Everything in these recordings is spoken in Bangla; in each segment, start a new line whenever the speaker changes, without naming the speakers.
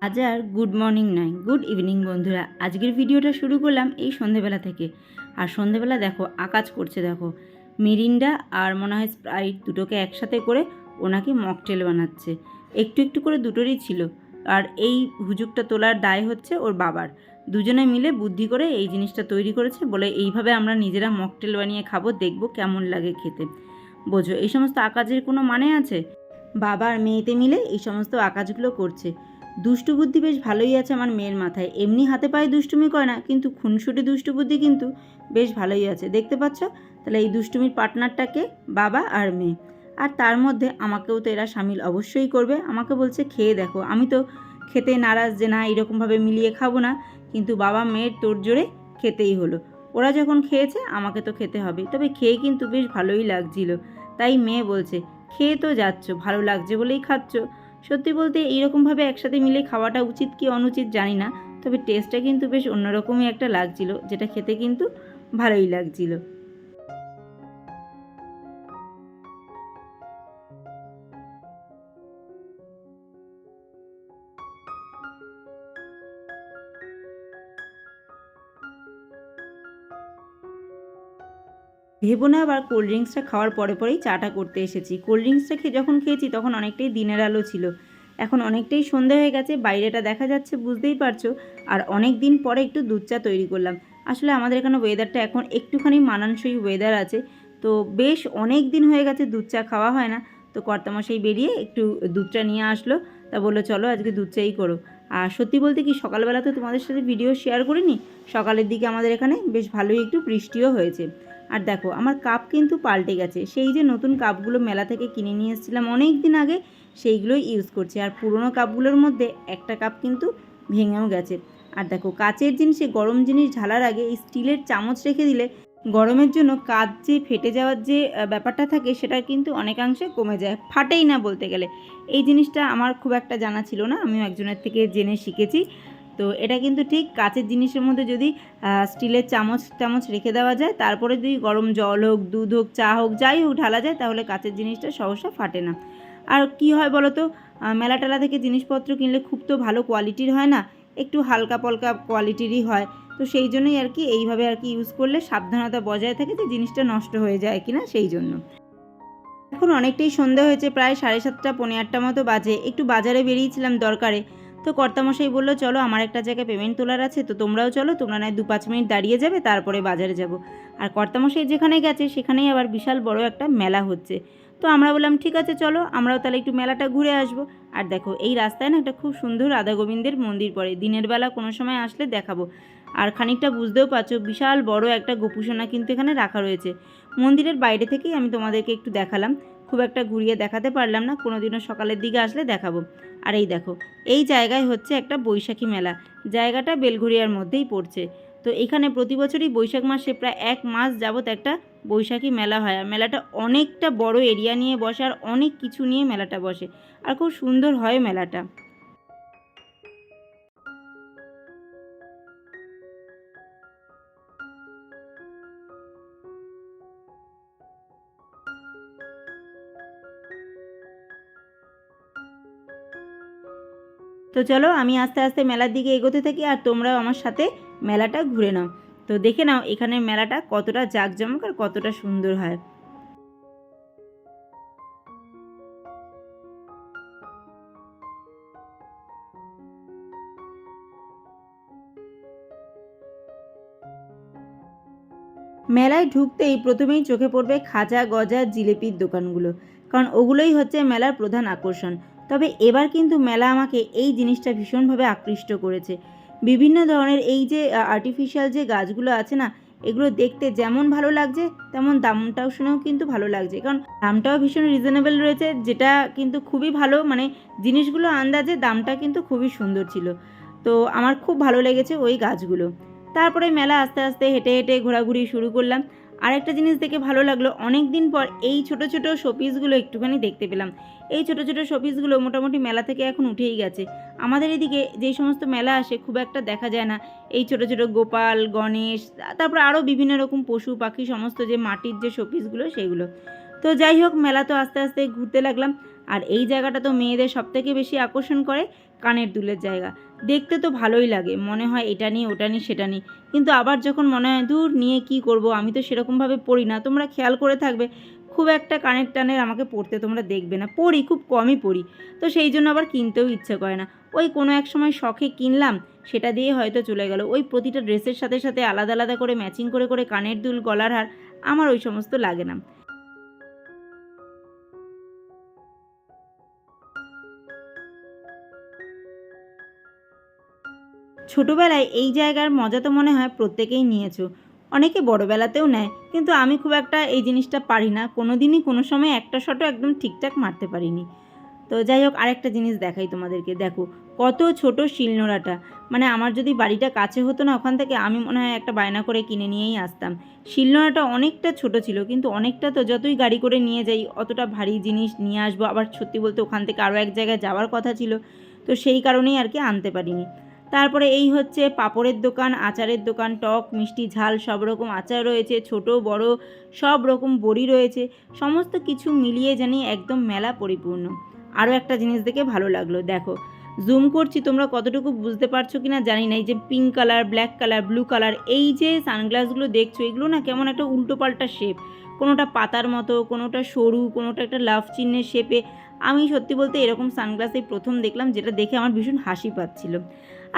আজ আর গুড মর্নিং নয়, গুড ইভিনিং বন্ধুরা। আজকের ভিডিওটা শুরু করলাম এই সন্ধেবেলা থেকে। আর সন্ধেবেলা দেখো আকাশ করছে, দেখো মিরিন্ডা আর মনে হয় স্প্রাইট দুটোকে একসাথে করে ওনাকে মকটেল বানাচ্ছে। একটু একটু করে দুটোরই ছিল। আর এই হুজুগটা তোলার দায় হচ্ছে ওর বাবার। দুজনে মিলে বুদ্ধি করে এই জিনিসটা তৈরি করেছে, বলে এইভাবে আমরা নিজেরা মকটেল বানিয়ে খাবো, দেখবো কেমন লাগে খেতে। বোঝো এই সমস্ত আকাজের কোনো মানে আছে? বাবা আর মেয়েতে মিলে এই সমস্ত আকাজগুলো করছে। দুষ্টু বুদ্ধি বেশ ভালোই আছে আমার মেয়ের মাথায়। এমনি হাতে পায়ে দুষ্টুমি করে না, কিন্তু খুনসুটি দুষ্টু বুদ্ধি কিন্তু বেশ ভালোই আছে, দেখতে পাচ্ছ? তাহলে এই দুষ্টুমির পার্টনারটাকে বাবা আর মেয়ে। আর তার মধ্যে আমাকেও তো এরা সামিল অবশ্যই করবে। আমাকে বলছে খেয়ে দেখো। আমি তো খেতে নারাজ যে না এরকমভাবে মিলিয়ে খাবো না, কিন্তু বাবা মেয়ের তোড়জোড়ে খেতেই হলো। ওরা যখন খেয়েছে আমাকে তো খেতে হবে। তবে খেয়ে কিন্তু বেশ ভালোই লাগছিল। তাই মেয়ে বলছে খেয়ে তো যাচ্ছ, ভালো লাগছে বলেই খাচ্ছ। সত্যি বলতে এইরকমভাবে একসাথে মিলে খাওয়াটা উচিত কি অনুচিত জানি না, তবে টেস্টটা কিন্তু বেশ অন্যরকমই একটা লাগছিল, যেটা খেতে কিন্তু ভালোই লাগছিল। ভেবো না আবার কোল্ড ড্রিঙ্কসটা খাওয়ার পরে পরেই চাটা করতে এসেছি। কোল্ড ড্রিঙ্কসটা যখন খেয়েছি তখন অনেকটাই দিনের আলো ছিল। এখন অনেকটাই সন্ধে হয়ে গেছে, বাইরেটা দেখা যাচ্ছে বুঝতেই পারছো। আর অনেক দিন পরে একটু দুধ চা তৈরি করলাম। আসলে আমাদের এখানে ওয়েদারটা এখন একটুখানি মানানসই ওয়েদার আছে। তো বেশ অনেক দিন হয়ে গেছে দুধ চা খাওয়া হয় না। তো কর্তামশাই বেরিয়ে একটু দুধটা নিয়ে আসলো। তা বললো চলো আজকে দুধ চাই করো। আর সত্যি বলতে কি সকালবেলা তো তোমাদের সাথে ভিডিও শেয়ার করিনি। সকালের দিকে আমাদের এখানে বেশ ভালোই একটু বৃষ্টিও হয়েছে। আর দেখো আমার কাপ কিন্তু পাল্টে গেছে। সেই যে নতুন কাপগুলো মেলা থেকে কিনে নিয়ে এসেছিলাম অনেক দিন আগে, সেইগুলোই ইউজ করছি। আর পুরনো কাপগুলোর মধ্যে একটা কাপ কিন্তু ভেঙেও গেছে। আর দেখো কাচের জিনিসে গরম জিনিস ঢালার আগে স্টিলের চামচ রেখে দিলে গরমের জন্য কাচ যে ফেটে যাওয়ার যে ব্যাপারটা থাকে সেটা কিন্তু অনেকাংশে কমে যায়, ফাটেই না বলতে গেলে। এই জিনিসটা আমার খুব একটা জানা ছিল না, আমিও একজনের থেকে জেনে শিখেছি। তো এটা কিন্তু ঠিক কাচের জিনিসের মধ্যে যদি স্টিলের চামচ রেখে দেওয়া যায়, তারপরে যদি গরম জল হোক, দুধ হোক, চা হোক, যাই হোক ঢালা যায়, তাহলে কাচের জিনিসটা সহসা ফাটে না। আর কি হয় বলো তো, মেলা টেলা থেকে জিনিসপত্র কিনলে খুব তো ভালো কোয়ালিটির হয় না, একটু হালকা পলকা কোয়ালিটিরই হয়। তো সেই জন্যই আর কি এইভাবে আর কি ইউজ করলে সাবধানতা বজায় থাকে যে জিনিসটা নষ্ট হয়ে যায় কিনা, সেই জন্য। এখন অনেকটাই সন্ধ্যা হয়েছে, প্রায় 7:30 পৌনে 8টা মতো বাজে। একটু বাজারে বেরিয়েছিলাম দরকারে। তো কর্তামশাই বললো চলো আমার একটা জায়গায় পেমেন্ট তোলার আছে, তো তোমরাও চলো, তোমরা নয় 2-5 মিনিট দাঁড়িয়ে যাবে, তারপরে বাজারে যাব। আর কর্তামশাই যেখানে গেছে সেখানেই আবার বিশাল বড় একটা মেলা হচ্ছে। তো আমরা বললাম ঠিক আছে চলো আমরাও তাহলে একটু মেলাটা ঘুরে আসবো। আর দেখো এই রাস্তায় না একটা খুব সুন্দর রাধা গোবিন্দের মন্দির পড়ে, দিনের বেলা কোনো সময় আসলে দেখাবো। আর খানিকটা বুঝতেও পারছো বিশাল বড় একটা গোপুসোনা কিন্তু এখানে রাখা রয়েছে। মন্দিরের বাইরে থেকেই আমি তোমাদেরকে একটু দেখালাম, খুব একটা ঘুরিয়ে দেখাতে পারলাম না, কোনো দিনও সকালের দিকে আসলে দেখাবো। আর এই দেখো এই জায়গায় হচ্ছে একটা বৈশাখী মেলা। জায়গাটা বেলঘরিয়ার মধ্যেই পড়ছে। তো এখানে প্রতি বছরই বৈশাখ মাসে প্রায় 1 মাস যাবত একটা বৈশাখী মেলা হয়। আর মেলাটা অনেকটা বড় এরিয়া নিয়ে বসে, আর অনেক কিছু নিয়ে মেলাটা বসে, আর খুব সুন্দর হয় মেলাটা। তো চলো আমি আস্তে আস্তে মেলার দিকে এগোতে থাকি, আর তোমরাও আমার সাথে মেলাটা ঘুরে নাও। তো দেখে নাও এখানে মেলাটা কতটা জাঁকজমক আর কতটা সুন্দর হয়। মেলায় ঢুকতেই প্রথমেই চোখে পড়বে খাজা গজা জিলিপির দোকানগুলো, কারণ ওগুলোই হচ্ছে মেলার প্রধান আকর্ষণ। তবে এবার কিন্তু মেলা আমাকে এই জিনিসটা ভীষণভাবে আকৃষ্ট করেছে। বিভিন্ন ধরনের এই যে আর্টিফিশিয়াল যে গাছগুলো আছে না, এগুলো দেখতে যেমন ভালো লাগছে তেমন দামটাও শুনেও কিন্তু ভালো লাগছে, কারণ দামটাও ভীষণ রিজনেবল রয়েছে, যেটা কিন্তু খুবই ভালো। মানে জিনিসগুলো আন্দাজে দামটা কিন্তু খুবই সুন্দর ছিল। তো আমার খুব ভালো লেগেছে ওই গাছগুলো। তারপরে মেলা আস্তে আস্তে হেঁটে হেঁটে ঘোরাঘুরি শুরু করলাম। আরেকটা জিনিস দেখে ভালো লাগলো, অনেক দিন পর এই ছোট ছোট শোপিসগুলো একটুখানি দেখতে পেলাম। এই ছোট ছোট শোপিসগুলো মোটামুটি মেলা থেকে এখন উঠেই গেছে। আমাদের এদিকে যেই সমস্ত মেলা আসে খুব একটা দেখা যায় না এই ছোট ছোট গোপাল, গণেশ, তারপর আরও বিভিন্ন রকম পশু পাখি, সমস্ত যে মাটির যে শোপিসগুলো সেগুলো। তো যাই হোক মেলা তো আস্তে আস্তে ঘুরতে লাগলাম। আর এই জায়গাটা তো মেয়েদের সবথেকে বেশি আকর্ষণ করে কানের দুলের জায়গা। দেখতে তো ভালোই লাগে, মনে হয় এটা নিই ওটা নিই সেটা নিই, কিন্তু আবার যখন মনে হয় দূর নিয়ে কি করব, আমি তো সেরকমভাবে পরি না। তোমরা খেয়াল করে থাকবে খুব একটা কানের টানের আমাকে পরতে তোমরা দেখবে না, পরি খুব কমই পরি। তো সেই জন্য আবার কিনতেও ইচ্ছে করে না। ওই কোনো এক সময় শখে কিনলাম, সেটা দিয়ে হয়তো চলে গেল। ওই প্রতিটা ড্রেসের সাথে সাথে আলাদা আলাদা করে ম্যাচিং করে করে কানের দুল, গলার হার, আমার ওই সমস্ত লাগে না। ছোটোবেলায় এই জায়গার মজা তো মনে হয় প্রত্যেকেই নিয়েছো, অনেকে বড়োবেলাতেও নেয়, কিন্তু আমি খুব একটা এই জিনিসটা পারি না, কোনো দিনই কোনো সময় একটা শটও একদম ঠিকঠাক মারতে পারিনি। তো যাই হোক, আরেকটা জিনিস দেখাই তোমাদেরকে, দেখো কত ছোট শিলনোড়াটা। মানে আমার যদি বাড়িটা কাছে হতো না ওখান থেকে, আমি মনে হয় একটা বায়না করে কিনে নিয়েই আসতাম। শিলনোড়াটা অনেকটা ছোট ছিল, কিন্তু অনেকটা তো যতই গাড়ি করে নিয়ে যাই অতটা ভারী জিনিস নিয়ে আসবো, আবার সত্যি বলতে ওখান থেকে আরও এক জায়গায় যাওয়ার কথা ছিল, তো সেই কারণেই আর কি আনতে পারিনি। তারপরে এই হচ্ছে পাঁপড়ের দোকান, আচারের দোকান, টক মিষ্টি ঝাল সব রকম আচার রয়েছে, ছোট বড় সব রকম বড়ি রয়েছে, সমস্ত কিছু মিলিয়ে জানি একদম মেলা পরিপূর্ণ। আরও একটা জিনিস দেখে ভালো লাগলো, দেখো জুম করছি তোমরা কতটুকু বুঝতে পারছো কি না জানি না, এই যে pink colour, black colour, blue colour, এই যে সানগ্লাসগুলো দেখছো এগুলো না কেমন একটা উল্টো পাল্টা শেপ, কোনোটা পাতার মতো, কোনোটা সরু, কোনোটা একটা লাভ চিহ্নের শেপে। আমি সত্যি বলতে এরকম সানগ্লাস এই প্রথম দেখলাম, যেটা দেখে আমার ভীষণ হাসি পাচ্ছিল।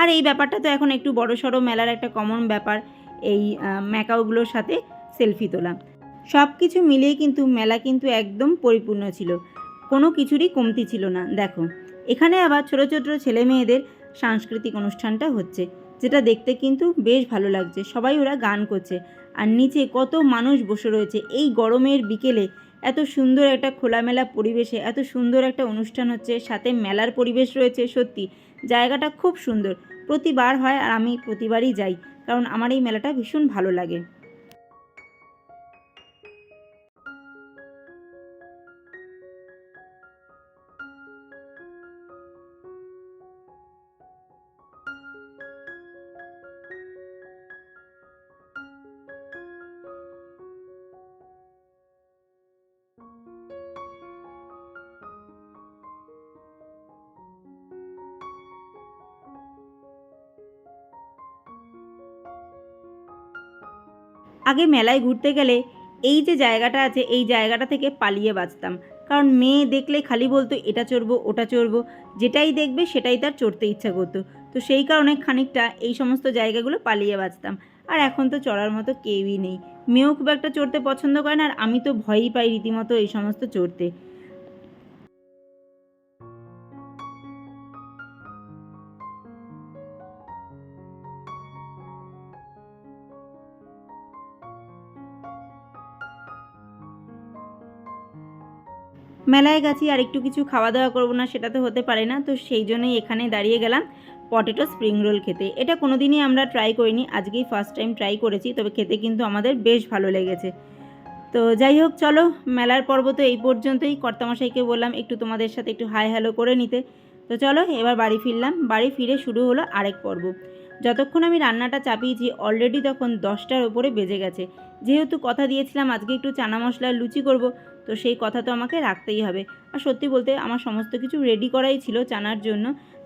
আর এই ব্যাপারটা তো এখন একটু বড় সড়ো মেলার একটা কমন ব্যাপার, এই ম্যাকাওগুলোর সাথে সেলফি তোলা। সব কিছু মিলিয়ে কিন্তু মেলা কিন্তু একদম পরিপূর্ণ ছিল, কোনো কিছুরই কমতি ছিল না। দেখো এখানে আবার ছোটো ছোটো ছেলে মেয়েদের সাংস্কৃতিক অনুষ্ঠানটা হচ্ছে, যেটা দেখতে কিন্তু বেশ ভালো লাগছে। সবাই ওরা গান করছে, আর নিচে কত মানুষ বসে রয়েছে এই গরমের বিকেলে। এত সুন্দর একটা খোলামেলা পরিবেশে এত সুন্দর একটা অনুষ্ঠান হচ্ছে, সাথে মেলার পরিবেশ রয়েছে। সত্যি জায়গাটা খুব সুন্দর, প্রতিবার হয় আর আমি প্রতিবারই যাই, কারণ আমার এই মেলাটা ভীষণ ভালো লাগে। আগে মেলায় ঘুরতে গেলে এই যে জায়গাটা আছে এই জায়গাটা থেকে পালিয়ে বাঁচতাম, কারণ মেয়ে দেখলে খালি বলতো এটা চড়বো ওটা চড়বো, যেটাই দেখবে সেটাই তার চড়তে ইচ্ছা করতো। তো সেই কারণে খানিকটা এই সমস্ত জায়গাগুলো পালিয়ে বাঁচতাম। আর এখন তো চড়ার মতো কেউই নেই, মেয়েও খুব একটা চড়তে পছন্দ করে না, আর আমি তো ভয়ই পাই রীতিমতো এই সমস্ত চড়তে। মেলায় গেছি আর একটু কিছু খাওয়া দাওয়া করবো না সেটা তো হতে পারে না, তো সেই জন্যই এখানে দাঁড়িয়ে গেলাম পটেটো স্প্রিং রোল খেতে। এটা কোনো দিনই আমরা ট্রাই করিনি, আজকেই ফার্স্ট টাইম ট্রাই করেছি, তবে খেতে কিন্তু আমাদের বেশ ভালো লেগেছে। তো যাই হোক, চলো মেলার পর্ব তো এই পর্যন্তই। কর্তামশাইকে বললাম একটু তোমাদের সাথে একটু হাই হ্যালো করে নিতে। তো চলো এবার বাড়ি ফিরলাম, বাড়ি ফিরে শুরু হলো আরেক পর্ব। যতক্ষণ আমি রান্নাটা চাপিয়েছি অলরেডি তখন 10টার ওপরে বেজে গেছে। যেহেতু কথা দিয়েছিলাম আজকে একটু চানা মশলার লুচি করব, তো সেই কথা তো আমাকে রাখতেই হবে। আর সত্যি বলতে আমার সমস্ত কিছু রেডি করাই ছিল চানার জন্য,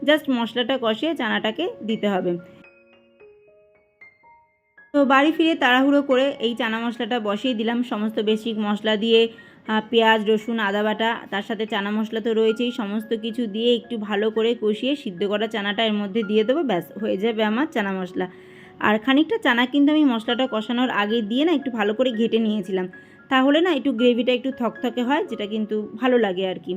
জাস্ট মশলাটা কষিয়ে চানাটাকে দিতে হবে। তো বাড়ি ফিরে তাড়াহুড়ো করে এই চানা মশলাটা বসিয়ে দিলাম, সমস্ত বেসিক মশলা দিয়ে, পেঁয়াজ রসুন আদা বাটা, তার সাথে চানা মশলা তো রয়েছেই, সমস্ত কিছু দিয়ে একটু ভালো করে কষিয়ে সিদ্ধ করা চানাটা এর মধ্যে দিয়ে দেবো, ব্যাস হয়ে যাবে আমার চানা মশলা। আর খানিকটা চানা কিন্তু আমি মশলাটা কষানোর আগে দিয়ে না একটু ভালো করে ঘেটে নিয়েছিলাম, তাহলে না একটু গ্রেভিটা একটু থকথকে হয়, যেটা কিন্তু ভালো লাগে আর কি।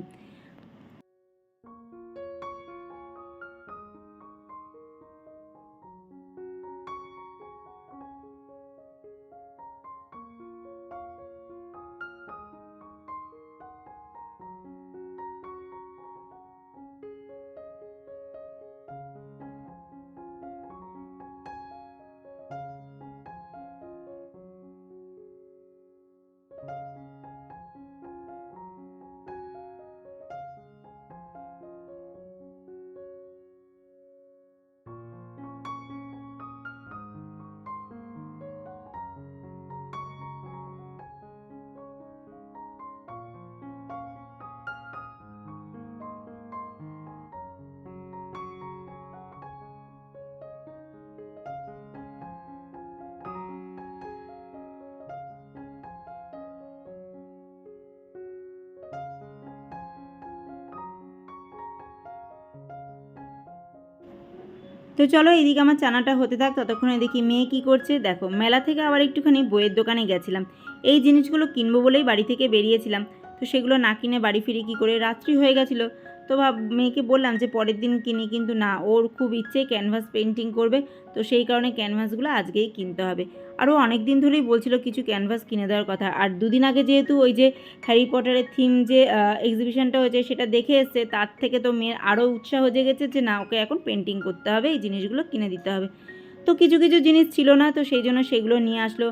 তো চলো এদিকে আমার চানাটা হতে থাক, ততক্ষণে দেখি মেয়ে কি করছে। দেখো মেলা থেকে আবার একটুখানি বইয়ের দোকানে গেছিলাম, এই জিনিসগুলো কিনবো বলেই বাড়ি থেকে বেরিয়েছিলাম। তো সেগুলো না কিনে বাড়ি ফিরে কী করে রাত্রি হয়ে গেছিলো। তো মেয়েকে বললাম যে পরের দিন কিনি, কিন্তু না, ওর খুব ইচ্ছে ক্যানভাস পেন্টিং করবে। তো সেই কারণে ক্যানভাসগুলো আজকেই কিনতে হবে। আরও অনেক দিন ধরেই বলছিল কিছু ক্যানভাস কিনে দেওয়ার কথা। আর দুদিন আগে যেহেতু ওই যে হ্যারি পটারের থিম যে এক্সিবিশনটা হয়েছে সেটা দেখে এসছে, তার থেকে তো মেয়ের আরও উৎসাহ জেগেছে যে না, ওকে এখন পেন্টিং করতে হবে, এই জিনিসগুলো কিনে দিতে হবে। তো কিছু কিছু জিনিস ছিল না, তো সেই জন্য সেগুলো নিয়ে আসলো।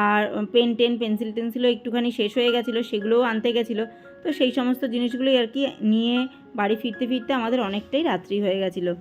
আর পেন্সিল টেন্সিলও একটুখানি শেষ হয়ে গেছিলো, সেগুলোও আনতে গেছিলো। তো সেই সমস্ত জিনিসগুলোই আর কি নিয়ে বাড়ি ফিরতে ফিরতে আমাদের অনেকটাই রাত্রি হয়ে গেছিলো।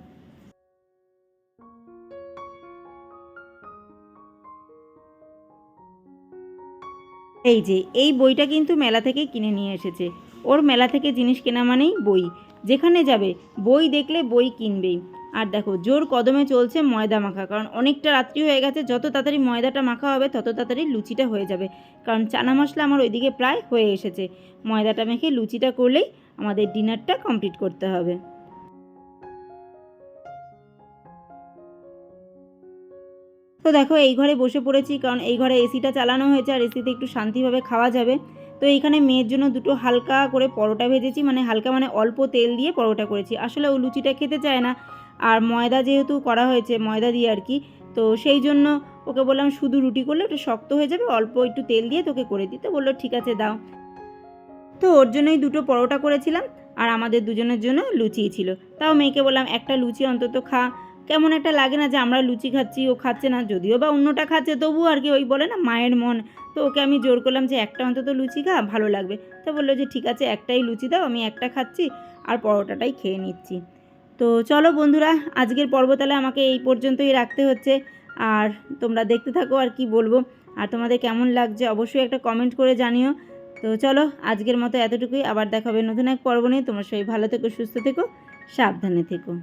এই যে এই বইটা কিন্তু মেলা থেকে কিনে নিয়ে এসেছে। ওর মেলা থেকে জিনিস কেনা মানেই বই, যেখানে যাবে বই দেখলে বই কিনবেই। আর দেখো জোর কদমে চলছে ময়দা মাখা, কারণ অনেকটা রাত্রি হয়ে গেছে, যত তাড়াতাড়ি ময়দাটা মাখা হবে তত তাড়াতাড়ি লুচিটা হয়ে যাবে। কারণ চানা মশলা আমার ওইদিকে প্রায় হয়ে এসেছে, ময়দাটা মেখে লুচিটা করলেই আমাদের ডিনারটা কমপ্লিট করতে হবে। তো দেখো এই ঘরে বসে পড়েছি, কারণ এই ঘরে এসিটা চালানো হয়েছে আর এসিতে একটু শান্তিভাবে খাওয়া যাবে। তো এইখানে মেয়ের জন্য দুটো হালকা করে পরোটা ভেজেছি, মানে হালকা মানে অল্প তেল দিয়ে পরোটা করেছি। আসলে ও লুচিটা খেতে চায় না, আর ময়দা যেহেতু করা হয়েছে ময়দা দিয়ে আর কি, তো সেই জন্য ওকে বললাম শুধু রুটি করলে ওটা শক্ত হয়ে যাবে, অল্প একটু তেল দিয়ে তোকে করে দিতে বললো, ঠিক আছে দাও। তো ওর জন্যই দুটো পরোটা করেছিলাম, আর আমাদের দুজনের জন্য লুচিই ছিল। তাও মেয়েকে বললাম একটা লুচি অন্তত খা, কেমন একটা লাগে না যে আমরা লুচি খাচ্ছি ও খাচ্ছে না, যদিও বা অন্যটা খাচ্ছে তবুও আর কি, ওই বলে না মায়ের মন। তো ওকে আমি জোর করলাম যে একটা অন্তত লুচি খা, ভালো লাগবে। তো বললো যে ঠিক আছে একটাই লুচি দাও, আমি একটা খাচ্ছি আর পরোটাটাই খেয়ে নিচ্ছি। তো চলো বন্ধুরা, আজকের পর্ব তাহলে আমাকে এই পর্যন্তই রাখতে হচ্ছে। আর তোমরা দেখতে থাকো আর কি বলবো, আর তোমাদের কেমন লাগছে অবশ্যই একটা কমেন্ট করে জানিও। তো চলো আজকের মতো এতটুকুই, আবার দেখা হবে নতুন এক পর্ব নিয়ে। তোমরা সবাই ভালো থেকো, সুস্থ থেকো, সাবধানে থেকো।